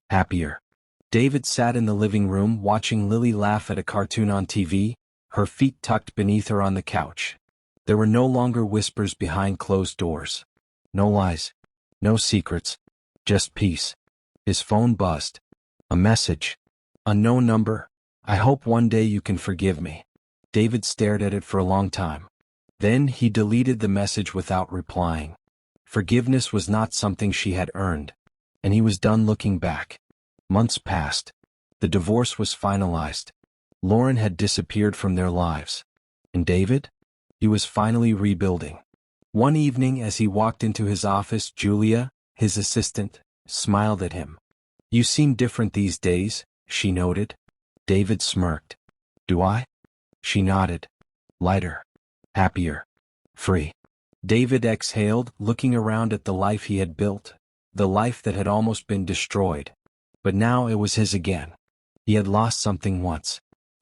Happier. David sat in the living room watching Lily laugh at a cartoon on TV, her feet tucked beneath her on the couch. There were no longer whispers behind closed doors. No lies. No secrets. Just peace. His phone buzzed. A message. Unknown number. I hope one day you can forgive me. David stared at it for a long time. Then he deleted the message without replying. Forgiveness was not something she had earned, and he was done looking back. Months passed. The divorce was finalized. Lauren had disappeared from their lives. And David? He was finally rebuilding. One evening as he walked into his office, Julia, his assistant, smiled at him. You seem different these days, she noted. David smirked. Do I? She nodded. Lighter. Happier. Free. David exhaled, looking around at the life he had built, the life that had almost been destroyed. But now it was his again. He had lost something once.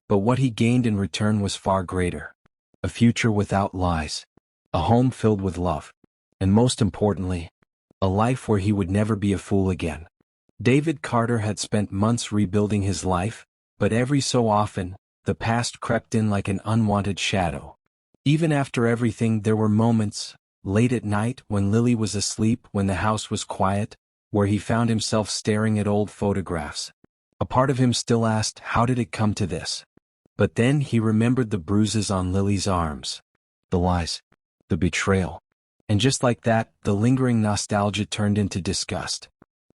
But what he gained in return was far greater. A future without lies. A home filled with love. And most importantly, a life where he would never be a fool again. David Carter had spent months rebuilding his life, but every so often, the past crept in like an unwanted shadow. Even after everything, there were moments, late at night when Lily was asleep, when the house was quiet, where he found himself staring at old photographs. A part of him still asked, how did it come to this? But then he remembered the bruises on Lily's arms. The lies. The betrayal. And just like that, the lingering nostalgia turned into disgust.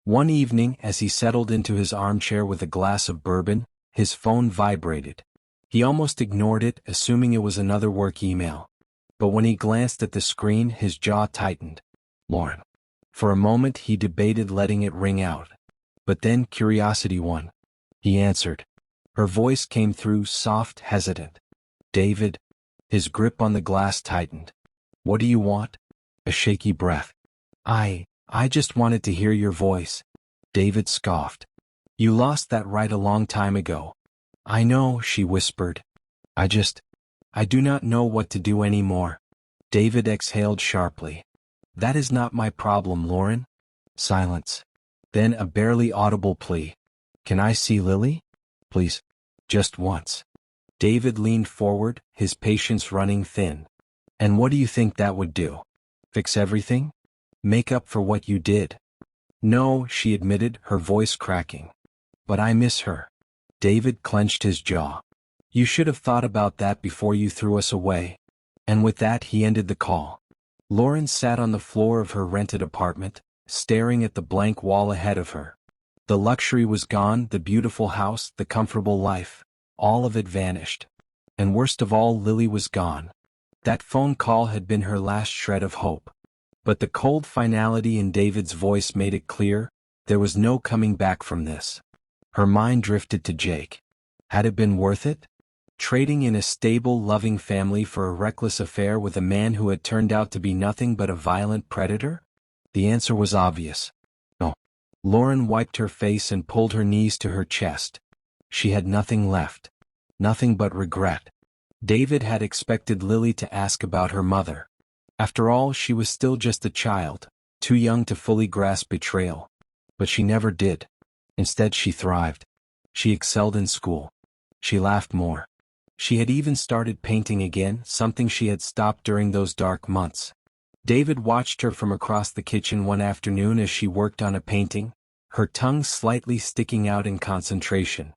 One evening, as he settled into his armchair with a glass of bourbon, his phone vibrated. He almost ignored it, assuming it was another work email. But when he glanced at the screen, his jaw tightened. Lauren. For a moment he debated letting it ring out. But then curiosity won. He answered. Her voice came through, soft, hesitant. David. His grip on the glass tightened. What do you want? A shaky breath. I just wanted to hear your voice. David scoffed. You lost that right a long time ago. I know, she whispered. I do not know what to do anymore. David exhaled sharply. That is not my problem, Lauren. Silence. Then a barely audible plea. Can I see Lily? Please. Just once. David leaned forward, his patience running thin. And what do you think that would do? Fix everything? Make up for what you did? No, she admitted, her voice cracking. But I miss her. David clenched his jaw. You should have thought about that before you threw us away. And with that he ended the call. Lauren sat on the floor of her rented apartment, staring at the blank wall ahead of her. The luxury was gone, the beautiful house, the comfortable life. All of it vanished. And worst of all, Lily was gone. That phone call had been her last shred of hope. But the cold finality in David's voice made it clear, there was no coming back from this. Her mind drifted to Jake. Had it been worth it? Trading in a stable, loving family for a reckless affair with a man who had turned out to be nothing but a violent predator? The answer was obvious. No. Lauren wiped her face and pulled her knees to her chest. She had nothing left. Nothing but regret. David had expected Lily to ask about her mother. After all, she was still just a child, too young to fully grasp betrayal. But she never did. Instead, she thrived. She excelled in school. She laughed more. She had even started painting again, something she had stopped during those dark months. David watched her from across the kitchen one afternoon as she worked on a painting, her tongue slightly sticking out in concentration.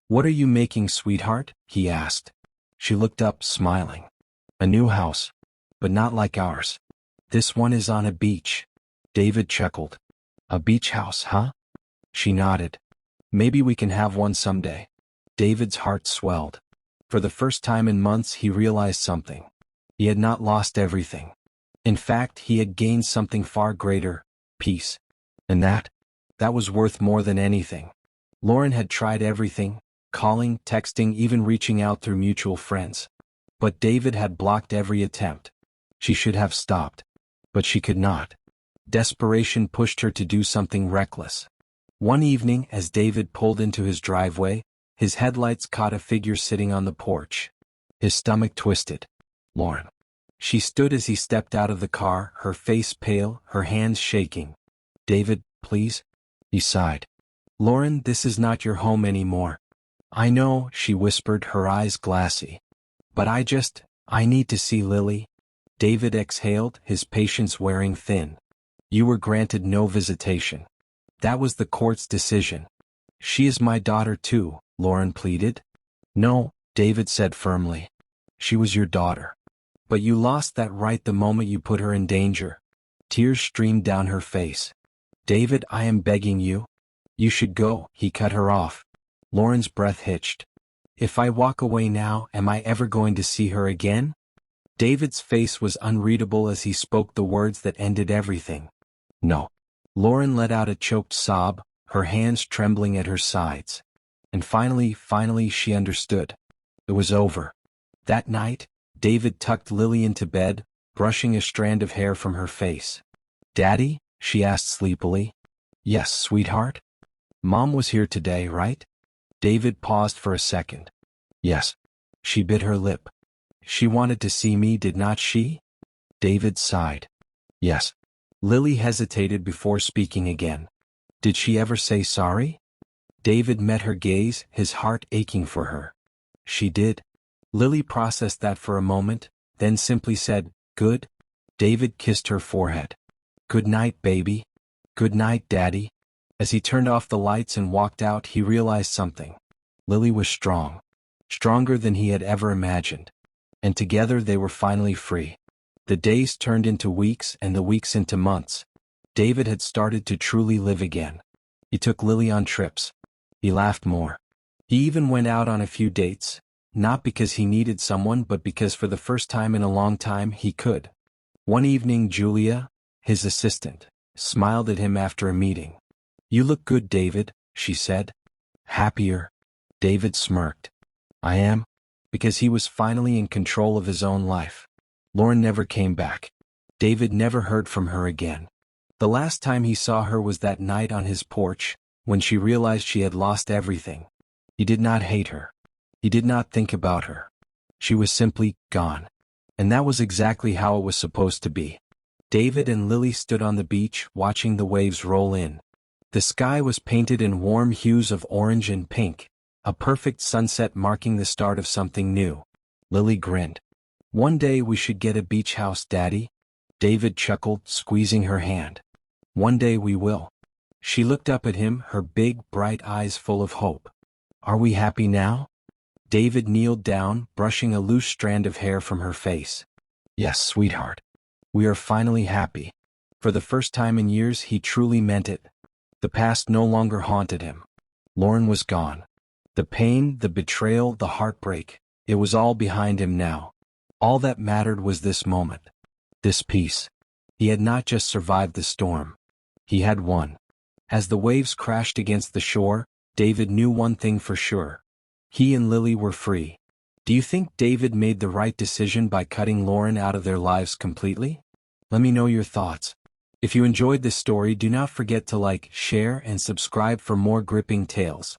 What are you making, sweetheart? He asked. She looked up, smiling. A new house. But not like ours. This one is on a beach. David chuckled. A beach house, huh? She nodded. Maybe we can have one someday. David's heart swelled. For the first time in months he realized something. He had not lost everything. In fact, he had gained something far greater, peace. And that was worth more than anything. Lauren had tried everything, calling, texting, even reaching out through mutual friends. But David had blocked every attempt. She should have stopped. But she could not. Desperation pushed her to do something reckless. One evening, as David pulled into his driveway, his headlights caught a figure sitting on the porch. His stomach twisted. Lauren. She stood as he stepped out of the car, her face pale, her hands shaking. David, please? He sighed. Lauren, this is not your home anymore. I know, she whispered, her eyes glassy. But I need to see Lily. David exhaled, his patience wearing thin. You were granted no visitation. That was the court's decision. She is my daughter too, Lauren pleaded. No, David said firmly. She was your daughter. But you lost that right the moment you put her in danger. Tears streamed down her face. David, I am begging you. You should go, he cut her off. Lauren's breath hitched. If I walk away now, am I ever going to see her again? David's face was unreadable as he spoke the words that ended everything. No. Lauren let out a choked sob, her hands trembling at her sides. And finally she understood. It was over. That night, David tucked Lily into bed, brushing a strand of hair from her face. Daddy? She asked sleepily. Yes, sweetheart? Mom was here today, right? David paused for a second. Yes. She bit her lip. She wanted to see me, did not she? David sighed. Yes. Lily hesitated before speaking again. Did she ever say sorry? David met her gaze, his heart aching for her. She did. Lily processed that for a moment, then simply said, good. David kissed her forehead. Good night, baby. Good night, Daddy. As he turned off the lights and walked out, he realized something. Lily was strong. Stronger than he had ever imagined. And together they were finally free. The days turned into weeks and the weeks into months. David had started to truly live again. He took Lily on trips. He laughed more. He even went out on a few dates, not because he needed someone but because for the first time in a long time he could. One evening Julia, his assistant, smiled at him after a meeting. You look good, David, she said. Happier? David smirked. I am? Because he was finally in control of his own life. Lauren never came back. David never heard from her again. The last time he saw her was that night on his porch, when she realized she had lost everything. He did not hate her. He did not think about her. She was simply gone. And that was exactly how it was supposed to be. David and Lily stood on the beach, watching the waves roll in. The sky was painted in warm hues of orange and pink, a perfect sunset marking the start of something new. Lily grinned. One day we should get a beach house, Daddy. David chuckled, squeezing her hand. One day we will. She looked up at him, her big, bright eyes full of hope. Are we happy now? David kneeled down, brushing a loose strand of hair from her face. Yes, sweetheart. We are finally happy. For the first time in years he truly meant it. The past no longer haunted him. Lauren was gone. The pain, the betrayal, the heartbreak, it was all behind him now. All that mattered was this moment. This peace. He had not just survived the storm. He had won. As the waves crashed against the shore, David knew one thing for sure. He and Lily were free. Do you think David made the right decision by cutting Lauren out of their lives completely? Let me know your thoughts. If you enjoyed this story, do not forget to like, share, and subscribe for more gripping tales.